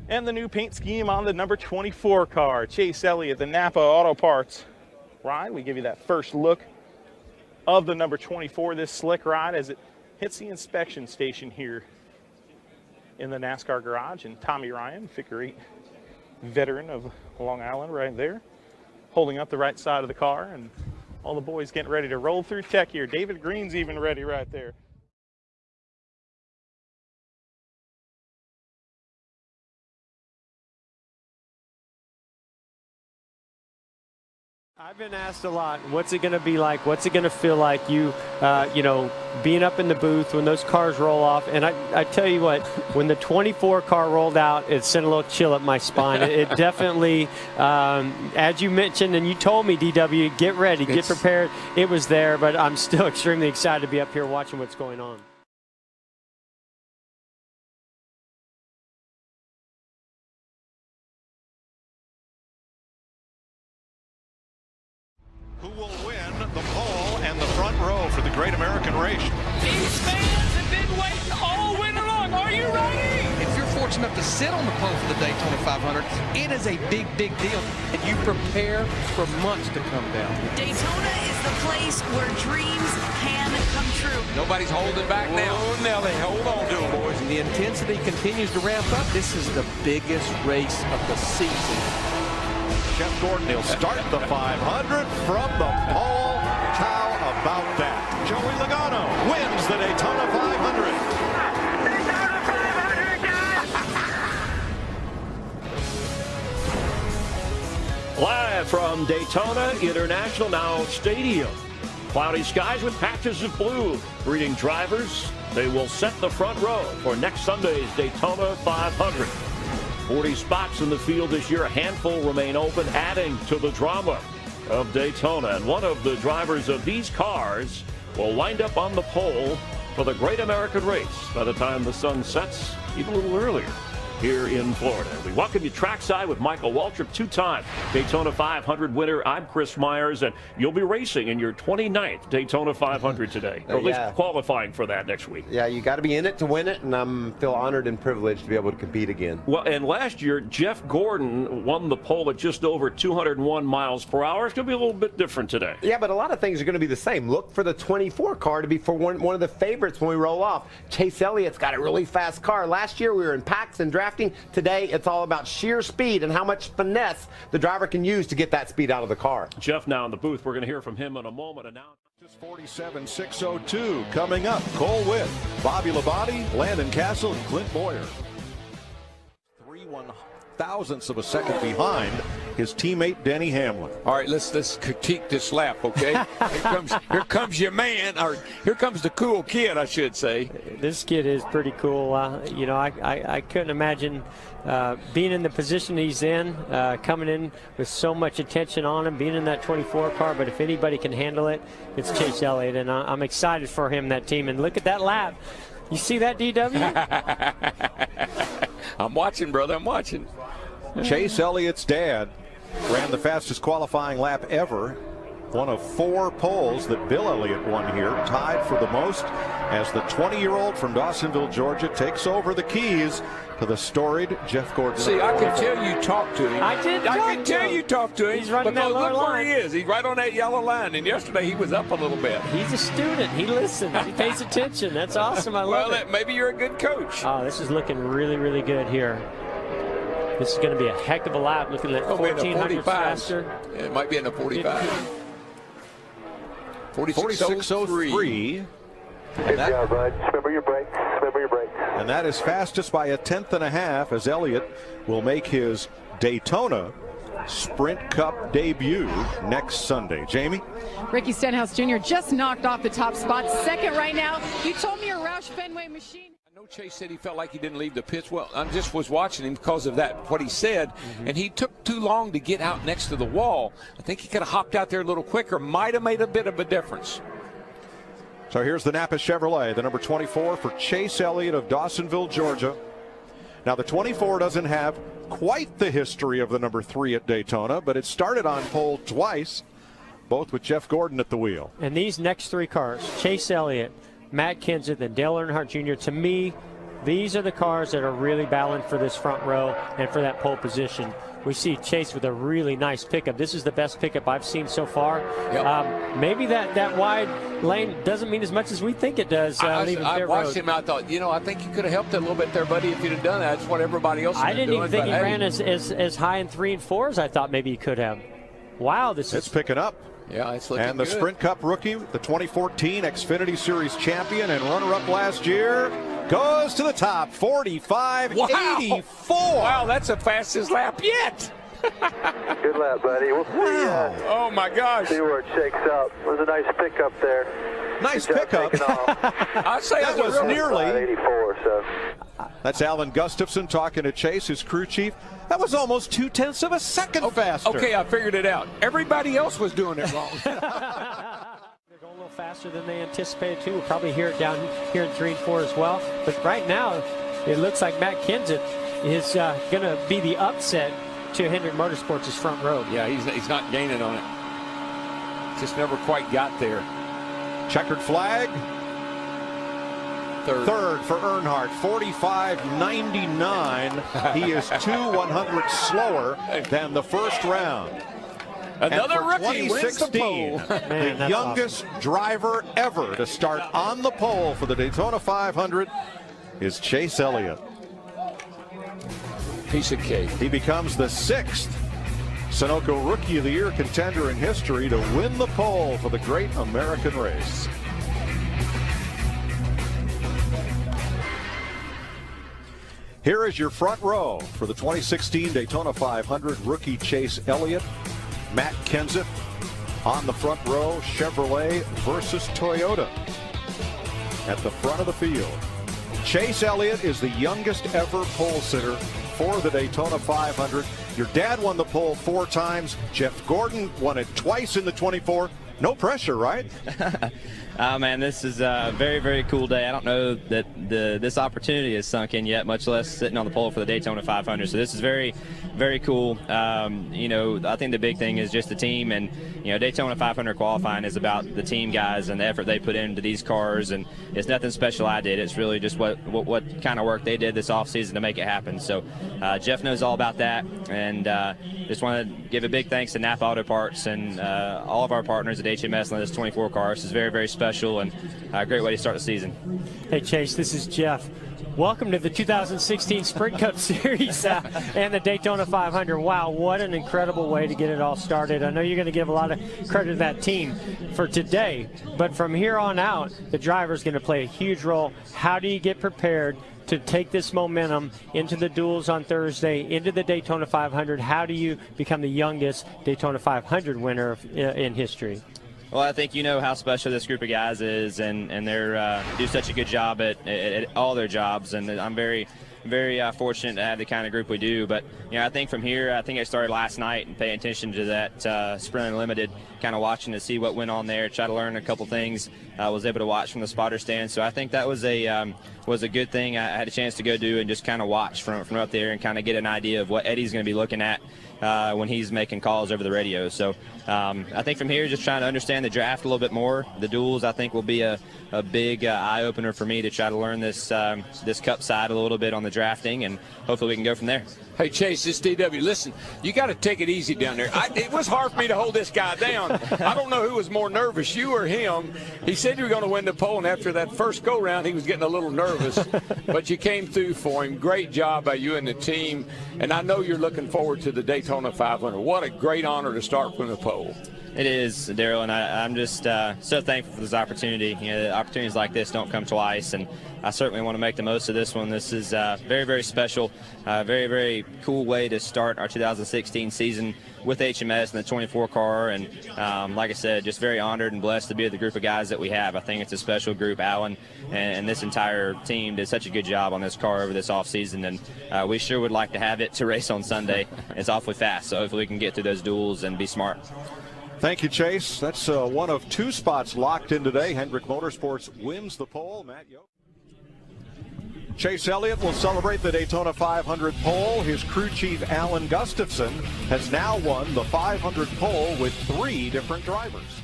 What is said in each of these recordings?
And the new paint scheme on the number 24 car, Chase Elliott, the Napa Auto Parts ride. We give you that first look of the number 24, this slick ride, as it hits the inspection station here in the NASCAR garage. And Tommy Ryan, figure 8 veteran of Long Island, right there, holding up the right side of the car, and all the boys getting ready to roll through tech here. David Green's even ready right there. I've been asked a lot, what's it going to be like? What's it going to feel like, you know, being up in the booth when those cars roll off? And I tell you what, when the 24 car rolled out, it sent a little chill up my spine. It definitely, as you mentioned, and you told me, DW, get ready, get prepared. It was there, but I'm still extremely excited to be up here watching what's going on. Who will win the pole and the front row for the Great American Race? These fans have been waiting all winter long. Are you ready? If you're fortunate enough to sit on the pole for the Daytona 500, it is a big, big deal. And you prepare for months to come down. Daytona is the place where dreams can come true. Nobody's holding back now. Oh, Nelly, hold on to them, boys. And the intensity continues to ramp up. This is the biggest race of the season. Jeff Gordon, he'll start the 500 from the pole. How about that? Joey Logano wins the Daytona 500. Daytona 500, Live from Daytona International Now Stadium. Cloudy skies with patches of blue. Greeting drivers. They will set the front row for next Sunday's Daytona 500. 40 spots in the field this year. A handful remain open, adding to the drama of Daytona. And one of the drivers of these cars will wind up on the pole for the Great American Race by the time the sun sets, even a little earlier here in Florida. We welcome you trackside with Michael Waltrip, two-time Daytona 500 winner. I'm Chris Myers, and you'll be racing in your 29th Daytona 500 today, or at least qualifying for that next week. Yeah, you got to be in it to win it, and I feel honored and privileged to be able to compete again. Well, and last year, Jeff Gordon won the pole at just over 201 miles per hour. It's going to be a little bit different today. Yeah, but a lot of things are going to be the same. Look for the 24 car to be for one of the favorites when we roll off. Chase Elliott's got a really fast car. Last year, we were in packs and drafting. Today, it's all about sheer speed and how much finesse the driver can use to get that speed out of the car. Jeff now in the booth. We're going to hear from him in a moment. And now, 47.602 coming up. Cole Witt, Bobby Labonte, Landon Castle, and Clint Boyer. 3/1000ths of a second behind his teammate Denny Hamlin. All right, let's critique this lap, okay? Here comes your man, or here comes the cool kid, I should say. This kid is pretty cool. You know, I couldn't imagine being in the position he's in, coming in with so much attention on him, being in that 24 car. But if anybody can handle it, it's Chase Elliott, and I'm excited for him, that team. And look at that lap. You see that, DW? I'm watching, brother. I'm watching. Chase Elliott's dad ran the fastest qualifying lap ever. One of 4 poles that Bill Elliott won here, tied for the most, as the 20-year-old from Dawsonville, Georgia, takes over the keys to the storied Jeff Gordon. See, I can tell you talked to him. I can tell you talked to him. He's running that lower look line. where he is. He's right on that yellow line. And yesterday he was up a little bit. He's a student. He listens. He pays attention. That's awesome. I love it. Maybe you're a good coach. Oh, this is looking really, really good here. This is going to be a heck of a lap. Looking at 1,400 faster. Yeah, it might be in the 45. 46.03. Good job, bud. Remember your brakes. Remember your brakes. And that is fastest by 1/10.5 as Elliott will make his Daytona Sprint Cup debut next Sunday. Jamie? Ricky Stenhouse Jr. just knocked off the top spot. Second right now. You told me a Roush Fenway machine. I know Chase said he felt like he didn't leave the pits. Well, I just was watching him because of that, what he said, and he took too long to get out next to the wall. I think he could have hopped out there a little quicker, might have made a bit of a difference. So here's the Napa Chevrolet, the number 24 for Chase Elliott of Dawsonville, Georgia. Now the 24 doesn't have quite the history of the number 3 at Daytona, but it started on pole twice, both with Jeff Gordon at the wheel. And these next 3 cars, Chase Elliott, Matt Kenseth, and Dale Earnhardt Jr., to me, These are the cars that are really battling for this front row and for that pole position. We see Chase with a really nice pickup. This is the best pickup I've seen so far. Yep. Maybe that wide lane doesn't mean as much as we think it does. I watched him. I thought, I think you could have helped a little bit there, buddy, if you'd have done that. That's what everybody else I didn't even think he ran hey. as high in 3 and 4 as I thought maybe he could have. Wow, it's picking up. Yeah, it's looking And the good. Sprint Cup rookie, the 2014 Xfinity Series champion and runner-up last year, goes to the top, 45.84. Wow, that's the fastest lap yet. Good lap, buddy. We'll see. Oh my gosh. See where it shakes up. It was a nice pickup there. Nice pickup. I'd say that was nearly 84. So that's Alan Gustafson talking to Chase, his crew chief. That was almost 0.2 of a second faster. Okay, I figured it out. Everybody else was doing it wrong. They're going a little faster than they anticipated too. We'll probably hear it down here in 3 and 4 as well. But right now, it looks like Matt Kenseth is going to be the upset to Hendrick Motorsports' front row. Yeah, he's not gaining on it. Just never quite got there. Checkered flag. Third for Earnhardt, 45.99. He is 2/100 slower than the first round. Another rookie 2016, wins the pole. the youngest driver ever to start on the pole for the Daytona 500 is Chase Elliott. Piece of cake. He becomes the 6th Sunoco Rookie of the Year contender in history to win the pole for the Great American Race. Here is your front row for the 2016 Daytona 500 rookie Chase Elliott. Matt Kenseth on the front row, Chevrolet versus Toyota. At the front of the field, Chase Elliott is the youngest ever pole sitter for the Daytona 500. Your dad won the pole 4 times. Jeff Gordon won it twice in the 24. No pressure, right? Man, this is a very, very cool day. I don't know that this opportunity has sunk in yet, much less sitting on the pole for the Daytona 500. So this is very, very cool. I think the big thing is just the team, and Daytona 500 qualifying is about the team guys and the effort they put into these cars, and it's nothing special I did. It's really just what kind of work they did this offseason to make it happen. So Jeff knows all about that, and just want to give a big thanks to Napa Auto Parts and all of our partners at HMS on this 24 car. This is very, very special and a great way to start the season. Hey Chase, this is Jeff. Welcome to the 2016 Sprint Cup Series and the Daytona 500. Wow, what an incredible way to get it all started. I know you're going to give a lot of credit to that team for today, but from here on out, the driver's going to play a huge role. How do you get prepared to take this momentum into the duels on Thursday, into the Daytona 500? How do you become the youngest Daytona 500 winner in history? Well, I think you know how special this group of guys is, and they're do such a good job at all their jobs, and I'm very, very fortunate to have the kind of group we do. But I think from here, I think I started last night and paying attention to that Sprint Unlimited, kind of watching to see what went on there, try to learn a couple things. I was able to watch from the spotter stand, so I think that was a good thing. I had a chance to go do and just kind of watch from up there and kind of get an idea of what Eddie's going to be looking at when he's making calls over the radio. So I think from here, just trying to understand the draft a little bit more. The duels, I think, will be a big eye-opener for me to try to learn this Cup side a little bit on the drafting, and hopefully we can go from there. Hey, Chase, this DW, listen, you got to take it easy down there. It was hard for me to hold this guy down. I don't know who was more nervous, you or him. He said you were going to win the pole, and after that first go-round, he was getting a little nervous. But you came through for him. Great job by you and the team. And I know you're looking forward to the Daytona 500. What a great honor to start from the pole. It is, Daryl, and I'm just so thankful for this opportunity. Opportunities like this don't come twice, and I certainly want to make the most of this one. This is very, very special, very, very cool way to start our 2016 season with HMS and the 24 car, and like I said, just very honored and blessed to be with the group of guys that we have. I think it's a special group. Alan and this entire team did such a good job on this car over this offseason, and we sure would like to have it to race on Sunday. It's awfully fast, so hopefully we can get through those duels and be smart. Thank you, Chase. That's one of 2 spots locked in today. Hendrick Motorsports wins the pole. Matt Yost. Chase Elliott will celebrate the Daytona 500 pole. His crew chief, Alan Gustafson, has now won the 500 pole with 3 different drivers.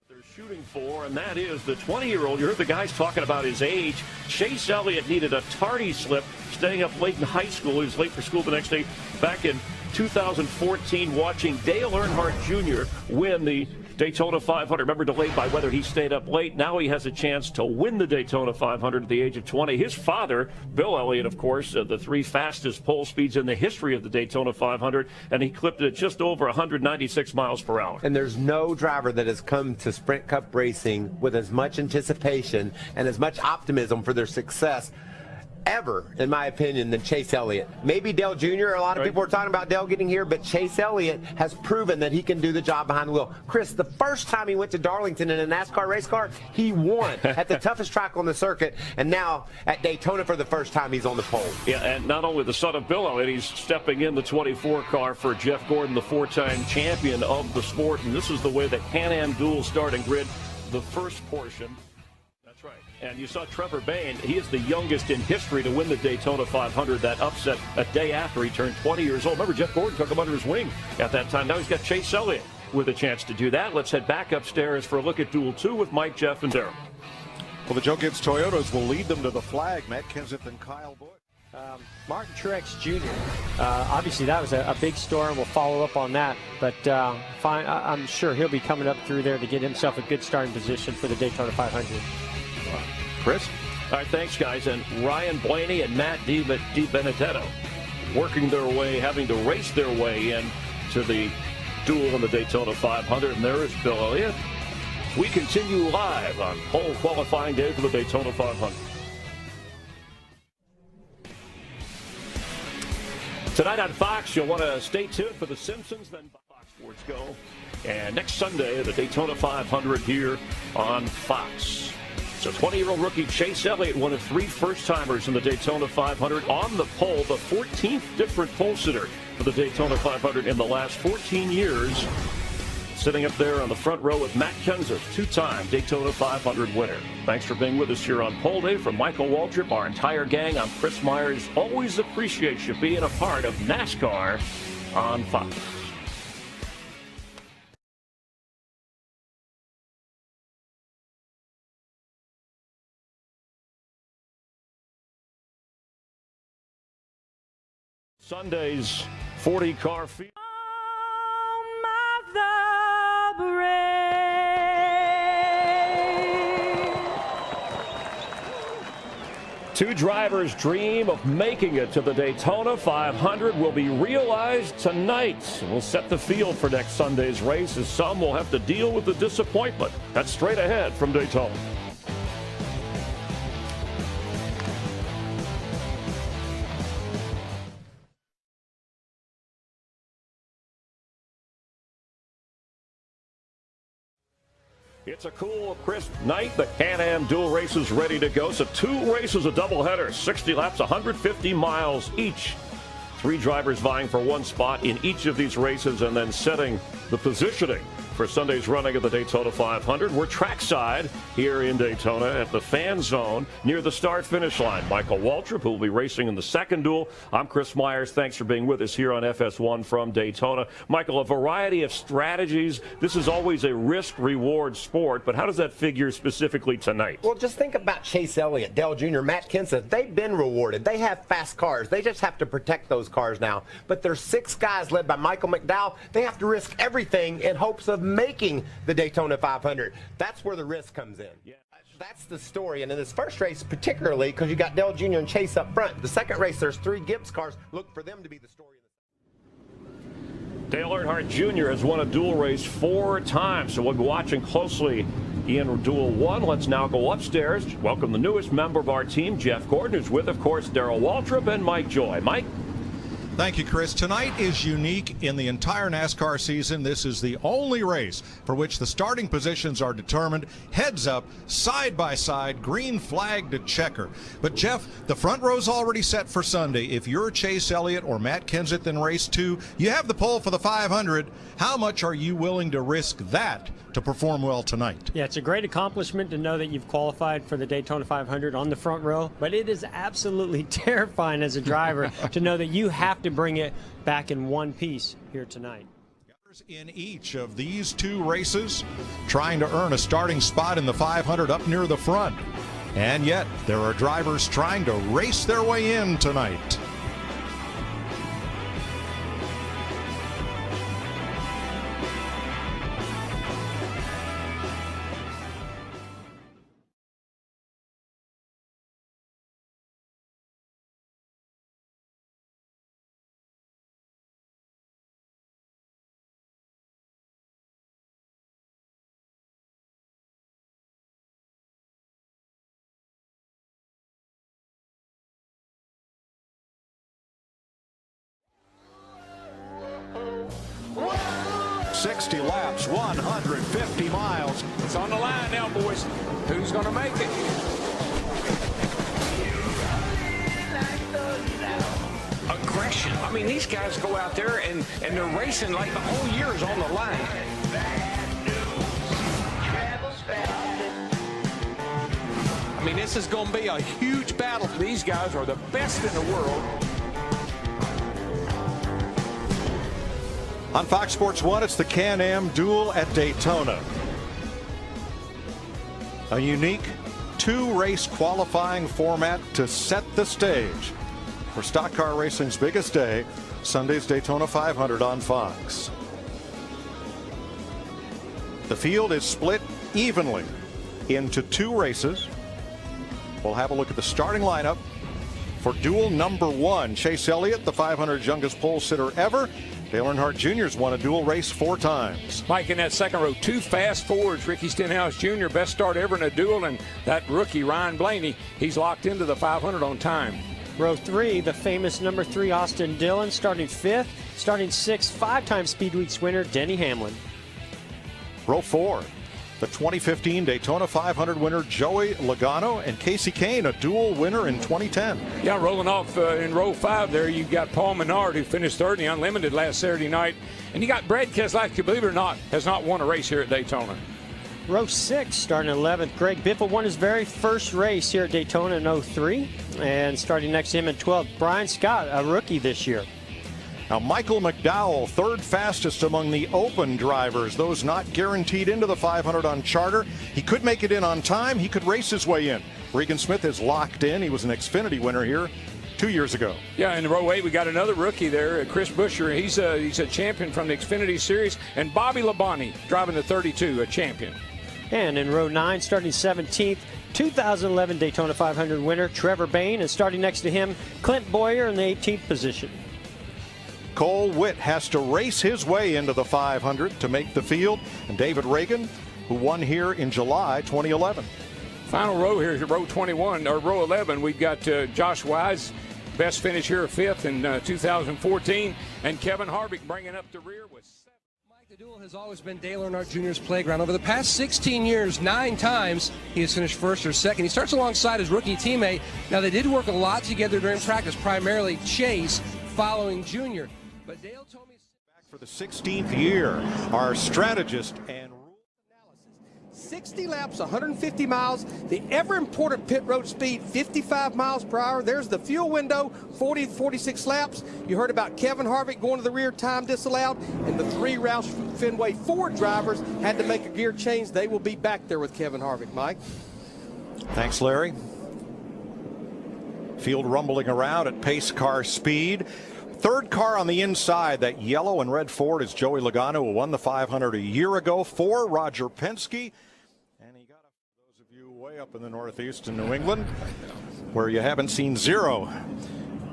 Their shoe shooting for, and that is the 20-year-old. You heard the guys talking about his age. Chase Elliott needed a tardy slip, staying up late in high school. He was late for school the next day. Back in 2014, watching Dale Earnhardt Jr. win the Daytona 500. Remember, delayed by weather, he stayed up late. Now he has a chance to win the Daytona 500 at the age of 20. His father, Bill Elliott, of course, the 3 fastest pole speeds in the history of the Daytona 500, and he clipped it at just over 196 miles per hour. And there's no driver that has come to Sprint Cup racing with as much anticipation and as much optimism for their success ever, in my opinion, than Chase Elliott. Maybe Dale Jr., a lot of people are talking about Dale getting here, but Chase Elliott has proven that he can do the job behind the wheel. Chris, the first time he went to Darlington in a NASCAR race car, he won at the toughest track on the circuit, and now at Daytona for the first time he's on the pole. Yeah, and not only the son of Bill Elliott, he's stepping in the 24 car for Jeff Gordon, the 4-time champion of the sport, and this is the way the Can-Am Duel starting grid, the first portion. That's right. And you saw Trevor Bayne. He is the youngest in history to win the Daytona 500. That upset a day after he turned 20 years old. Remember, Jeff Gordon took him under his wing at that time. Now he's got Chase Elliott with a chance to do that. Let's head back upstairs for a look at Duel 2 with Mike, Jeff, and Darrell. Well, the Joe Gibbs Toyotas will lead them to the flag. Matt Kenseth and Kyle Busch. Martin Truex Jr. Obviously, that was a big story, and we'll follow up on that. But I'm sure he'll be coming up through there to get himself a good starting position for the Daytona 500. Chris? All right, thanks, guys. And Ryan Blaney and Matt DiBenedetto working their way, having to race their way in to the duel in the Daytona 500. And there is Bill Elliott. We continue live on pole qualifying day for the Daytona 500. Tonight on Fox, you'll want to stay tuned for The Simpsons, then Fox Sports Go. And next Sunday, the Daytona 500 here on Fox. So 20-year-old rookie Chase Elliott, one of 3 first-timers in the Daytona 500 on the pole, the 14th different pole sitter for the Daytona 500 in the last 14 years. Sitting up there on the front row with Matt Kenseth, 2-time Daytona 500 winner. Thanks for being with us here on Pole Day. From Michael Waltrip, our entire gang, I'm Chris Myers. Always appreciate you being a part of NASCAR on Fox. Sunday's 40-car field. Two drivers' dream of making it to the Daytona 500 will be realized tonight. We'll set the field for next Sunday's race, as some will have to deal with the disappointment. That's straight ahead from Daytona. It's a cool, crisp night. The Can-Am Duel race is ready to go. So 2 races, a doubleheader, 60 laps, 150 miles each. 3 drivers vying for 1 spot in each of these races, and then setting the positioning for Sunday's running of the Daytona 500. We're trackside here in Daytona at the fan zone near the start-finish line. Michael Waltrip, who will be racing in the second duel. I'm Chris Myers. Thanks for being with us here on FS1 from Daytona. Michael, a variety of strategies. This is always a risk-reward sport, but how does that figure specifically tonight? Well, just think about Chase Elliott, Dale Jr., Matt Kenseth. They've been rewarded. They have fast cars. They just have to protect those cars now. But there's 6 guys led by Michael McDowell. They have to risk everything in hopes of making the Daytona 500. That's where the risk comes in. Yeah. That's the story. And in this first race, particularly, because you got Dale Jr. and Chase up front. The second race, there's 3 Gibbs cars. Look for them to be the story. Dale Earnhardt Jr. has won a dual race 4 times, so we'll be watching closely in Duel 1. Let's now go upstairs. Welcome the newest member of our team, Jeff Gordon, who's with, of course, Darrell Waltrip and Mike Joy. Mike? Thank you, Chris. Tonight is unique in the entire NASCAR season. This is the only race for which the starting positions are determined heads up, side by side, green flag to checker. But Jeff, the front row's already set for Sunday. If you're Chase Elliott or Matt Kenseth in race 2, you have the pole for the 500. How much are you willing to risk that to perform well tonight? Yeah, it's a great accomplishment to know that you've qualified for the Daytona 500 on the front row, but it is absolutely terrifying as a driver to know that you have to bring it back in one piece here tonight. In each of these two races, trying to earn a starting spot in the 500 up near the front. And yet, there are drivers trying to race their way in tonight. "60 laps, 150 miles. It's on the line now, boys. Who's going to make it? Aggression. I mean, these guys go out there and they're racing like the whole year is on the line. I mean, this is going to be a huge battle. These guys are the best in the world. On Fox Sports 1, it's the Can-Am Duel at Daytona. A unique two-race qualifying format to set the stage for stock car racing's biggest day, Sunday's Daytona 500 on Fox. The field is split evenly into two races. We'll have a look at the starting lineup for Duel number 1. Chase Elliott, the 500's youngest pole sitter ever. Dale Earnhardt Jr.'s won a Duel race 4 times. Mike, in that second row, 2 fast forwards. Ricky Stenhouse Jr., best start ever in a Duel, and that rookie, Ryan Blaney, he's locked into the 500 on time. Row 3, the famous number 3 Austin Dillon, starting 5th. Starting 6th, 5-time Speed Weeks winner Denny Hamlin. Row 4, the 2015 Daytona 500 winner Joey Logano and Casey Kane, a Duel winner in 2010. Yeah, rolling off in row 5 there, you've got Paul Menard, who finished third in the Unlimited last Saturday night. And you got Brad Keselowski, believe it or not, has not won a race here at Daytona. Row 6, starting 11th, Greg Biffle won his very first race here at Daytona in 03. And starting next to him in 12th, Brian Scott, a rookie this year. Now, Michael McDowell, third fastest among the open drivers, those not guaranteed into the 500 on charter. He could make it in on time. He could race his way in. Regan Smith is locked in. He was an Xfinity winner here 2 years ago. Yeah, in row 8, we got another rookie there, Chris Buescher. He's a champion from the Xfinity Series. And Bobby Labonte driving the 32, a champion. And in row 9, starting 17th, 2011 Daytona 500 winner Trevor Bayne. And starting next to him, Clint Boyer in the 18th position. Cole Witt has to race his way into the 500 to make the field. And David Reagan, who won here in July 2011. Final row here is row 21, or row 11. We've got Josh Wise, best finish here, 5th in 2014. And Kevin Harvick bringing up the rear with 7. Mike, the Duel has always been Dale Earnhardt Jr.'s playground. Over the past 16 years, 9 times he has finished 1st or 2nd. He starts alongside his rookie teammate. Now, they did work a lot together during practice, primarily Chase following Jr. But Dale told me back for the 16th year, our strategist and 60 laps, 150 miles, the ever-important pit road speed, 55 miles per hour. There's the fuel window, 40 to 46 laps. You heard about Kevin Harvick going to the rear, time disallowed, and the 3 Roush Fenway Ford drivers had to make a gear change. They will be back there with Kevin Harvick, Mike. Thanks, Larry. Field rumbling around at pace car speed. Third car on the inside, that yellow and red Ford, is Joey Logano, who won the 500 a year ago. 4, Roger Penske. And he got those of you way up in the Northeast in New England, where you haven't seen 0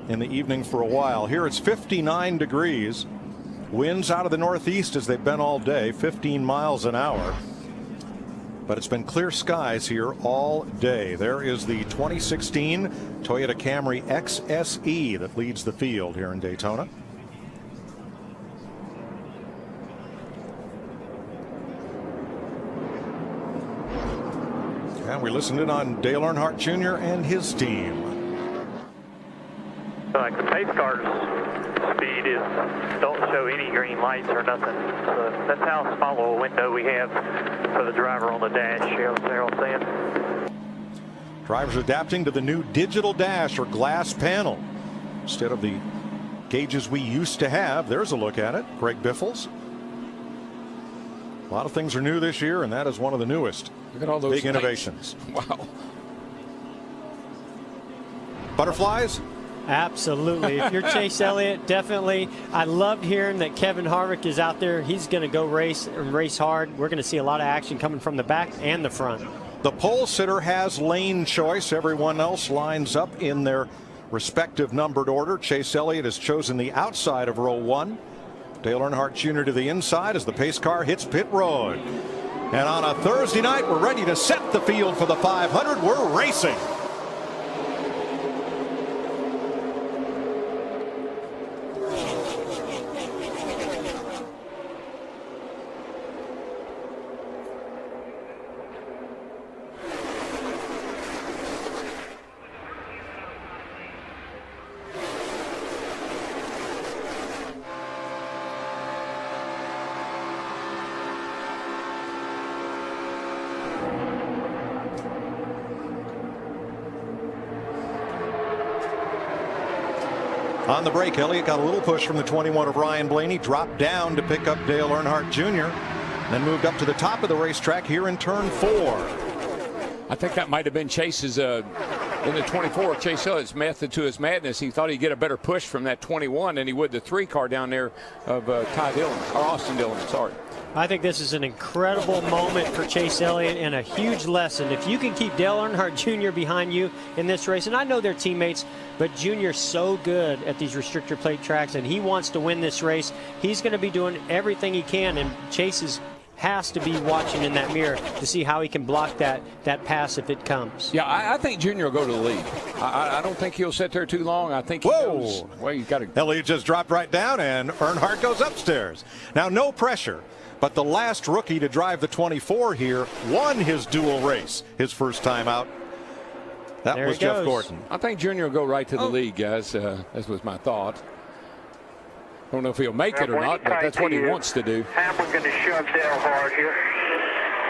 in the evening for a while. Here it's 59 degrees. Winds out of the Northeast as they've been all day, 15 miles an hour. But it's been clear skies here all day. There is the 2016 Toyota Camry XSE that leads the field here in Daytona. And we listened in on Dale Earnhardt Jr. and his team. Like the pace car's speed is don't show any green lights or nothing. So that's how small a window we have for the driver on the dash. You know what I'm saying? Drivers adapting to the new digital dash or glass panel instead of the gauges we used to have. There's a look at it. Greg Biffles. A lot of things are new this year, and that is one of the newest. Look at all those big innovations. Wow. Butterflies? Absolutely. If you're Chase Elliott, definitely. I loved hearing that Kevin Harvick is out there. He's going to go race and race hard. We're going to see a lot of action coming from the back and the front. The pole sitter has lane choice. Everyone else lines up in their respective numbered order. Chase Elliott has chosen the outside of row 1. Dale Earnhardt Jr. to the inside as the pace car hits pit road. And on a Thursday night, we're ready to set the field for the 500. We're racing. On the break, Elliott got a little push from the 21 of Ryan Blaney, dropped down to pick up Dale Earnhardt Jr., then moved up to the top of the racetrack here in turn 4. I think that might have been Chase's, in the 24, Chase Elliott's method to his madness. He thought he'd get a better push from that 21 than he would the 3 car down there of Ty Dillon, or Austin Dillon, sorry. I think this is an incredible moment for Chase Elliott and a huge lesson. If you can keep Dale Earnhardt Jr. behind you in this race, and I know they're teammates, but Jr.'s so good at these restrictor plate tracks, and he wants to win this race. He's going to be doing everything he can, and Chase has to be watching in that mirror to see how he can block that pass if it comes. Yeah, I think Junior will go to the lead. I don't think he'll sit there too long. I think he goes. Well, you got to. Elliott just dropped right down, and Earnhardt goes upstairs. Now, no pressure, but the last rookie to drive the 24 here won his dual race, his first time out. That was Jeff Gordon. I think Junior will go right to the lead, guys. That was my thought. Don't know if he'll make it or not, but that's what he wants to do. Hamlin's going to shove Dale hard here.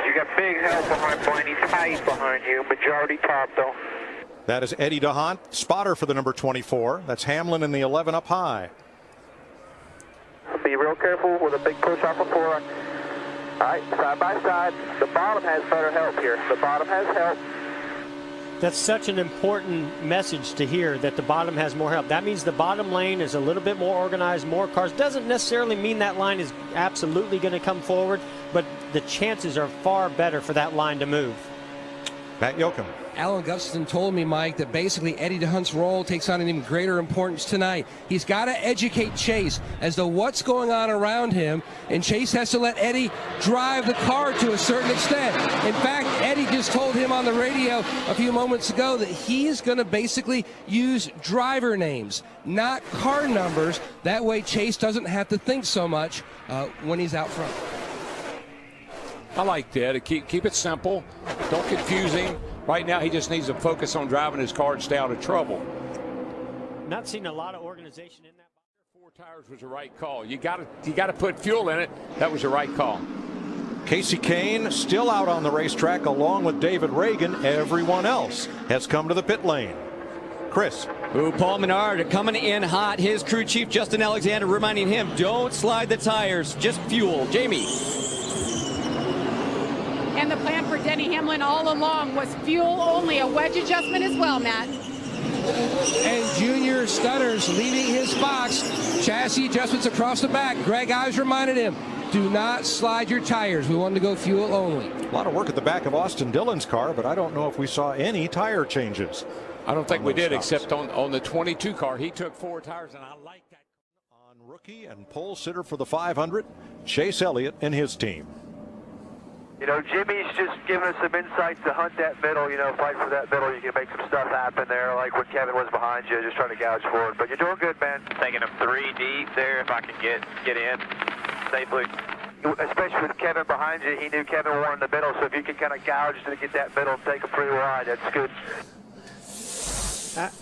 You got big help behind Blaney, tight behind you, majority top though. That is Eddie DeHaan, spotter for the number 24. That's Hamlin in the 11 up high. Be real careful with a big push off of 4. All right, side by side. The bottom has better help here. The bottom has help. That's such an important message to hear, that the bottom has more help. That means the bottom lane is a little bit more organized, more cars. Doesn't necessarily mean that line is absolutely going to come forward, but the chances are far better for that line to move. Pat Yoakum. Alan Gustafson told me, Mike, that basically Eddie DeHaan's role takes on an even greater importance tonight. He's got to educate Chase as to what's going on around him, and Chase has to let Eddie drive the car to a certain extent. In fact, Eddie just told him on the radio a few moments ago that he's going to basically use driver names, not car numbers. That way Chase doesn't have to think so much when he's out front. I like that. Keep it simple. Don't confuse him. Right now, he just needs to focus on driving his car and stay out of trouble. Not seeing a lot of organization in that. 4 tires was the right call. You got to put fuel in it. That was the right call. Casey Kane still out on the racetrack along with David Reagan. Everyone else has come to the pit lane. Chris. Ooh, Paul Menard coming in hot. His crew chief Justin Alexander reminding him, don't slide the tires, just fuel. Jamie. And the plan for Denny Hamlin all along was fuel only, a wedge adjustment as well, Matt. And Junior stutters leaving his box. Chassis adjustments across the back. Greg Ives reminded him, do not slide your tires. We want to go fuel only. A lot of work at the back of Austin Dillon's car, but I don't know if we saw any tire changes. I don't think we did, except on the 22 car. He took 4 tires, and I like that. On rookie and pole sitter for the 500, Chase Elliott and his team. You know, Jimmy's just giving us some insights to hunt that middle, fight for that middle. You can make some stuff happen there, like when Kevin was behind you, just trying to gouge forward. But you're doing good, man. Taking him 3 deep there if I can get in safely. Especially with Kevin behind you, he knew Kevin wanted the middle, so if you can kind of gouge to get that middle and take him pretty wide, that's good.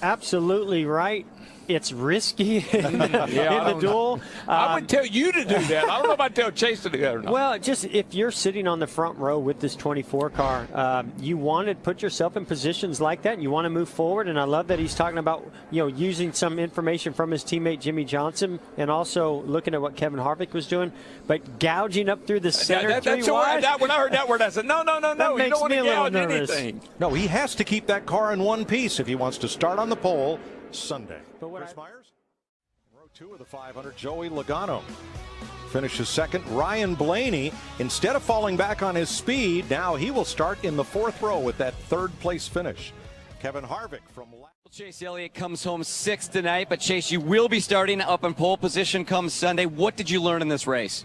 Absolutely right. it's risky in the duel. I would tell you to do that. I don't know if I'd tell Chase to do that or not. Well, just if you're sitting on the front row with this 24 car, you want to put yourself in positions like that, and you want to move forward. And I love that he's talking about, using some information from his teammate Jimmie Johnson, and also looking at what Kevin Harvick was doing, but gouging up through the center. When I heard that word, I said, no, you don't want to gouge anything. No, he has to keep that car in one piece if he wants to start on the pole Sunday. Chris Myers, row 2 of the 500, Joey Logano finishes second. Ryan Blaney, instead of falling back on his speed, now he will start in the 4th row with that 3rd place finish. Kevin Harvick from Chase Elliott comes home 6th tonight, but Chase, you will be starting up in pole position come Sunday. What did you learn in this race?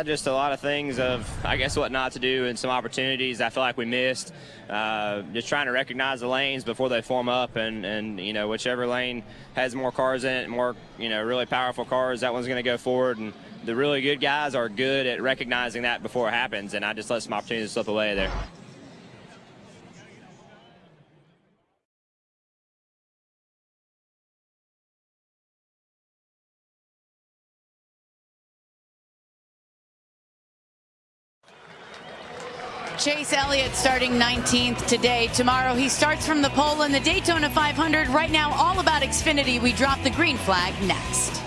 Just a lot of things of, I guess, what not to do and some opportunities I feel like we missed. Just trying to recognize the lanes before they form up, and whichever lane has more cars in it, more, really powerful cars, that one's going to go forward. And the really good guys are good at recognizing that before it happens, and I just let some opportunities slip away there. Chase Elliott starting 19th today. Tomorrow he starts from the pole in the Daytona 500. Right now, all about Xfinity. We drop the green flag next.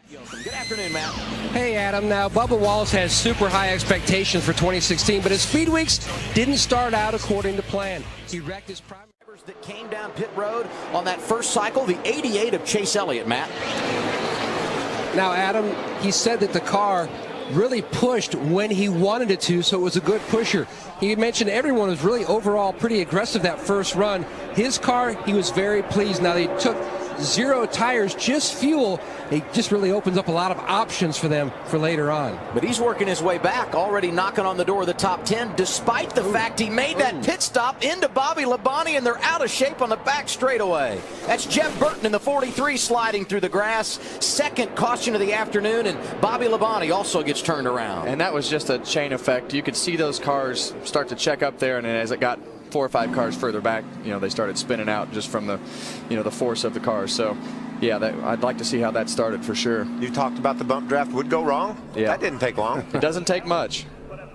Good afternoon, Matt. Hey, Adam. Now, Bubba Wallace has super high expectations for 2016, but his speed weeks didn't start out according to plan. He wrecked his primary. That came down pit road on that first cycle, the 88 of Chase Elliott, Matt. Now, Adam, he said that the car really pushed when he wanted it to, so it was a good pusher. He mentioned everyone was really overall pretty aggressive that first run. His car, he was very pleased. Now, they took 0 tires, just fuel. It just really opens up a lot of options for them for later on. But he's working his way back, already knocking on the door of the top 10, despite the fact he made that pit stop into Bobby Labonte, and they're out of shape on the back straightaway. That's Jeff Burton in the 43 sliding through the grass. Second caution of the afternoon, and Bobby Labonte also gets turned around. And that was just a chain effect. You could see those cars start to check up there, and as it got 4 or 5 cars further back, they started spinning out just from the, the force of the cars. So, yeah, I'd like to see how that started for sure. You talked about the bump draft would go wrong. Yeah, that didn't take long. It doesn't take much.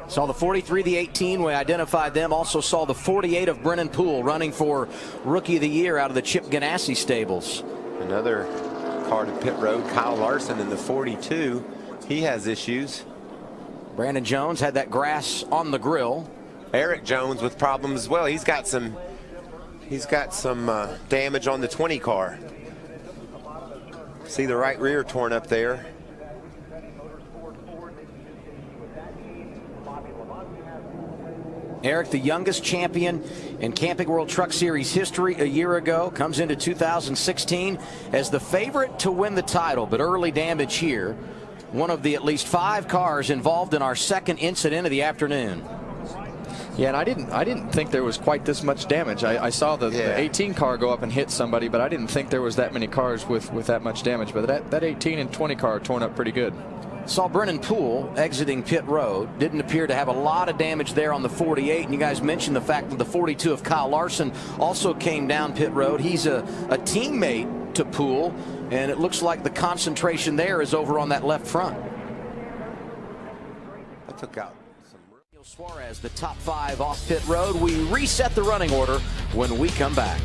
Saw the 43, the 18. We identified them. Also saw the 48 of Brennan Poole running for Rookie of the Year out of the Chip Ganassi stables. Another car to pit road. Kyle Larson in the 42. He has issues. Brandon Jones had that grass on the grill. Eric Jones with problems as well. He's got some damage on the 20 car. See the right rear torn up there. Eric, the youngest champion in Camping World Truck Series history a year ago, comes into 2016 as the favorite to win the title, but early damage here. One of the at least 5 cars involved in our second incident of the afternoon. Yeah, and I didn't think there was quite this much damage. I saw the 18 car go up and hit somebody, but I didn't think there was that many cars with that much damage. But that 18 and 20 car torn up pretty good. Saw Brennan Poole exiting pit road. Didn't appear to have a lot of damage there on the 48. And you guys mentioned the fact that the 42 of Kyle Larson also came down pit road. He's a teammate to Poole, and it looks like the concentration there is over on that left front. I took out Suarez, the top 5 off pit road. We reset the running order when we come back.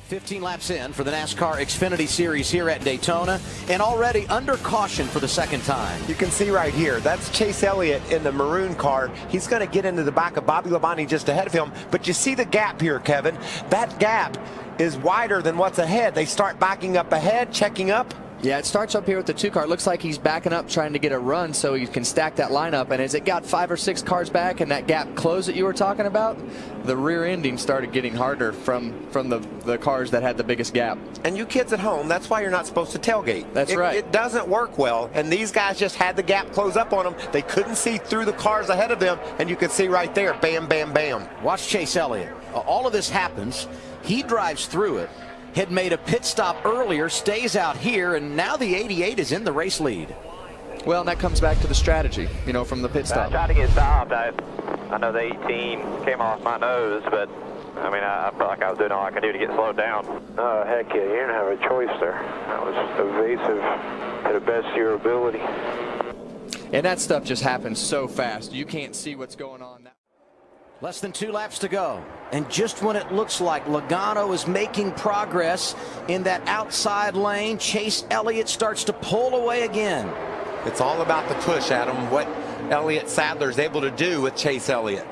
"15 laps in for the NASCAR Xfinity Series here at Daytona, and already under caution for the second time." You can see right here, that's Chase Elliott in the maroon car. He's going to get into the back of Bobby Labonte just ahead of him. But you see the gap here, Kevin. That gap is wider than what's ahead. They start backing up ahead, checking up. Yeah, it starts up here with the 2 car. It looks like he's backing up trying to get a run so he can stack that lineup. And as it got 5 or 6 cars back and that gap closed that you were talking about, the rear ending started getting harder from the cars that had the biggest gap. And you kids at home, that's why you're not supposed to tailgate. That's right. It doesn't work well. And these guys just had the gap close up on them. They couldn't see through the cars ahead of them. And you can see right there, bam, bam, bam. Watch Chase Elliott. All of this happens. He drives through it. Had made a pit stop earlier, stays out here, and now the 88 is in the race lead. Well, and that comes back to the strategy, you know, from the pit stop. I tried to get stopped. I know the 18 came off my nose, but I mean, I felt like I was doing all I could do to get slowed down. Oh, heck yeah, you didn't have a choice there. That was evasive to the best of your ability. And that stuff just happens so fast. You can't see what's going on. Less than 2 laps to go. And just when it looks like Logano is making progress in that outside lane, Chase Elliott starts to pull away again. It's all about the push, Adam. What Elliott Sadler's able to do with Chase Elliott.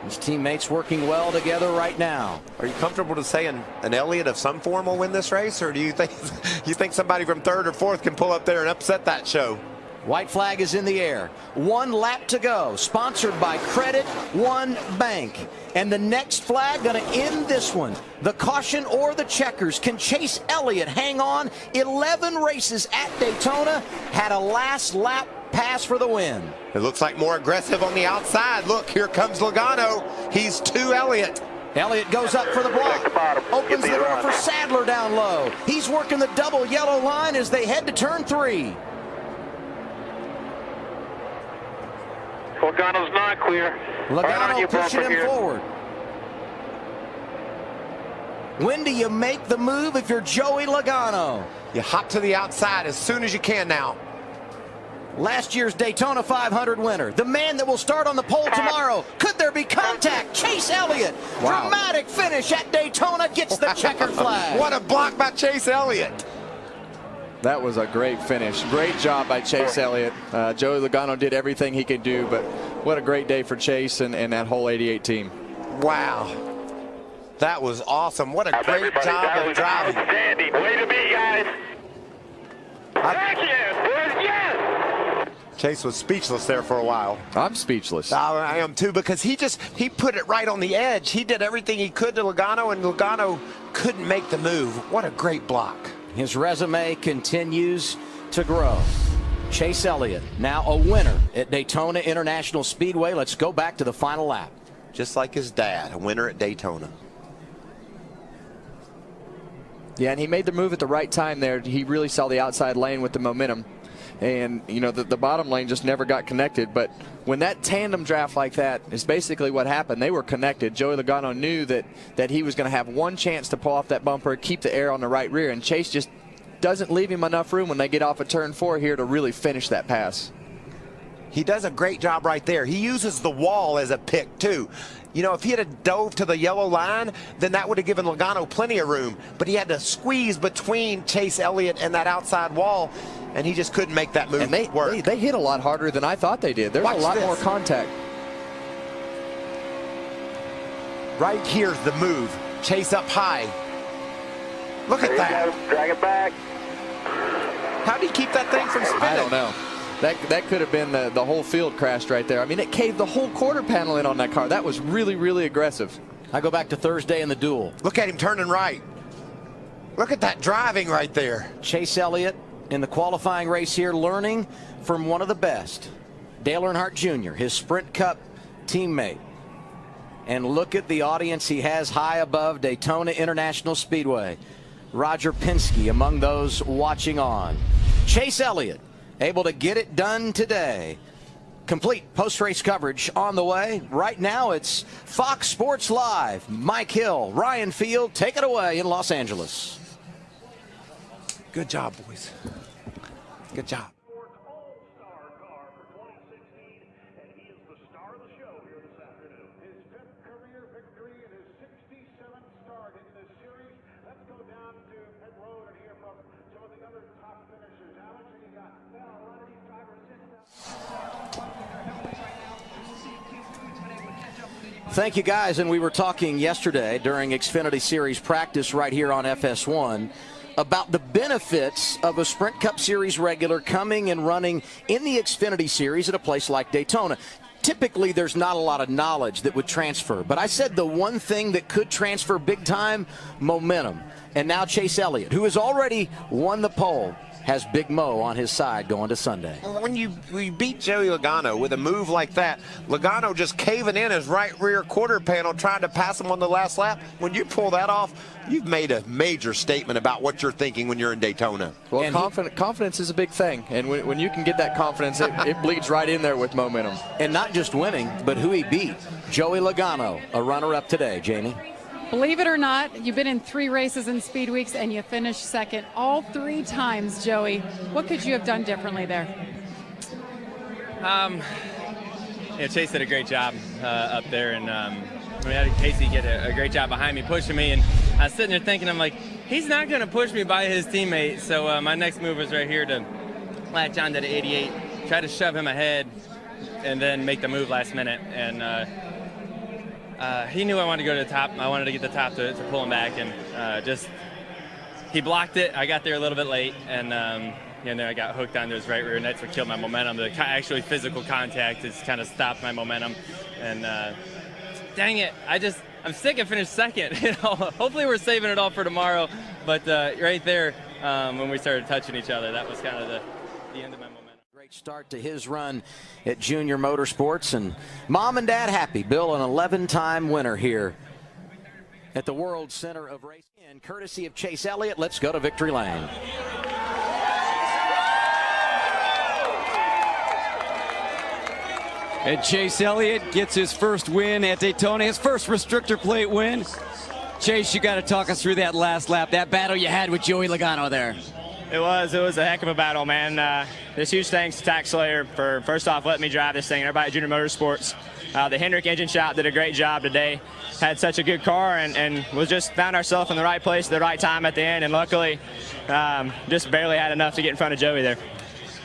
His teammates working well together right now. Are you comfortable to say an Elliott of some form will win this race, or do you think somebody from 3rd or 4th can pull up there and upset that show? White flag is in the air. 1 lap to go. Sponsored by Credit One Bank. And the next flag going to end this one. The caution or the checkers. Can Chase Elliott hang on? 11 races at Daytona. Had a last lap pass for the win. It looks like more aggressive on the outside. Look, here comes Logano. He's 2 Elliott. Elliott goes up for the block. Opens the door for Sadler down low. He's working the double yellow line as they head to turn 3. Logano's not clear. Logano pushing him forward. When do you make the move if you're Joey Logano? You hop to the outside as soon as you can now. Last year's Daytona 500 winner. The man that will start on the pole tomorrow. Could there be contact? Chase Elliott. Wow. Dramatic finish at Daytona, gets the checkered flag. What a block by Chase Elliott. That was a great finish. Great job by Chase Elliott. Joey Logano did everything he could do, but what a great day for Chase and that whole 88 team. Wow. That was awesome. What a great job of driving. Outstanding. Way to be, guys. Yes. Chase was speechless there for a while. I'm speechless. I am too, because he put it right on the edge. He did everything he could to Logano, and Logano couldn't make the move. What a great block. His resume continues to grow. Chase Elliott, now a winner at Daytona International Speedway. Let's go back to the final lap. Just like his dad, a winner at Daytona. Yeah, and he made the move at the right time there. He really saw the outside lane with the momentum. And, you know, the bottom lane just never got connected. But when that tandem draft like that is basically what happened. They were connected. Joey Logano knew that he was going to have one chance to pull off that bumper, keep the air on the right rear. And Chase just doesn't leave him enough room when they get off of turn 4 here to really finish that pass. He does a great job right there. He uses the wall as a pick, too. You know, if he had dove to the yellow line, then that would have given Logano plenty of room. But he had to squeeze between Chase Elliott and that outside wall, and he just couldn't make that move work. They hit a lot harder than I thought they did. There's a lot more contact. Right here's the move. Chase up high. Look at that. Drag it back. How did he keep that thing from spinning? I don't know. That could have been the whole field crashed right there. I mean, it caved the whole quarter panel in on that car. That was really, really aggressive. I go back to Thursday in the duel. Look at him turning right. Look at that driving right there. Chase Elliott in the qualifying race here, learning from one of the best, Dale Earnhardt Jr., his Sprint Cup teammate. And look at the audience he has high above Daytona International Speedway. Roger Penske among those watching on. Chase Elliott able to get it done today. Complete post-race coverage on the way. Right now it's Fox Sports Live. Mike Hill, Ryan Field, take it away in Los Angeles. Good job, boys. Good job. Thank you, guys. And we were talking yesterday during Xfinity Series practice right here on FS1 about the benefits of a Sprint Cup Series regular coming and running in the Xfinity Series at a place like Daytona. Typically, there's not a lot of knowledge that would transfer. But I said the one thing that could transfer big time, momentum. And now Chase Elliott, who has already won the pole, has Big Mo on his side going to Sunday. When we beat Joey Logano with a move like that, Logano just caving in his right rear quarter panel trying to pass him on the last lap. When you pull that off, you've made a major statement about what you're thinking when you're in Daytona. Well, confidence is a big thing, and when you can get that confidence, it bleeds right in there with momentum. And not just winning, but who he beat. Joey Logano, a runner-up today, Jamie. Believe it or not, you've been in 3 races in Speed Weeks and you finished second all 3 times, Joey. What could you have done differently there? Chase did a great job up there, and I had Casey get a great job behind me, pushing me, and I was sitting there thinking, I'm like, he's not going to push me by his teammate, so my next move was right here to latch onto the 88, try to shove him ahead, and then make the move last minute, and he knew I wanted to go to the top. I wanted to get the top to pull him back, and he blocked it. I got there a little bit late, and then I got hooked onto his right rear, and that's what killed my momentum. The actually physical contact has kind of stopped my momentum, and dang it, I'm sick of finished second. Hopefully we're saving it all for tomorrow, but right there when we started touching each other, that was kind of the end of my momentum. Great start to his run at Junior Motorsports, and Mom and Dad happy. Bill, an 11-time winner here at the World Center of Racing. And courtesy of Chase Elliott, let's go to Victory Lane. And Chase Elliott gets his first win at Daytona, his first restrictor plate win. Chase, you got to talk us through that last lap, that battle you had with Joey Logano there. It was a heck of a battle, man. This huge thanks to Tax Slayer for, first off, letting me drive this thing. Everybody at Junior Motorsports. The Hendrick engine shop did a great job today. Had such a good car, and was just found ourselves in the right place at the right time at the end, and luckily just barely had enough to get in front of Joey there.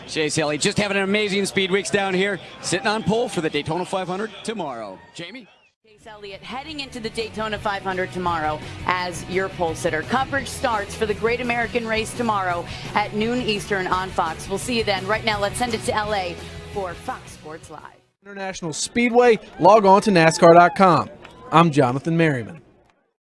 Chase Elliott just having an amazing Speed Weeks down here, sitting on pole for the Daytona 500 tomorrow. Jamie? Chase Elliott heading into the Daytona 500 tomorrow as your pole sitter. Coverage starts for the Great American Race tomorrow at noon Eastern on Fox. We'll see you then. Right now, let's send it to LA for Fox Sports Live. International Speedway, log on to NASCAR.com. I'm Jonathan Merriman.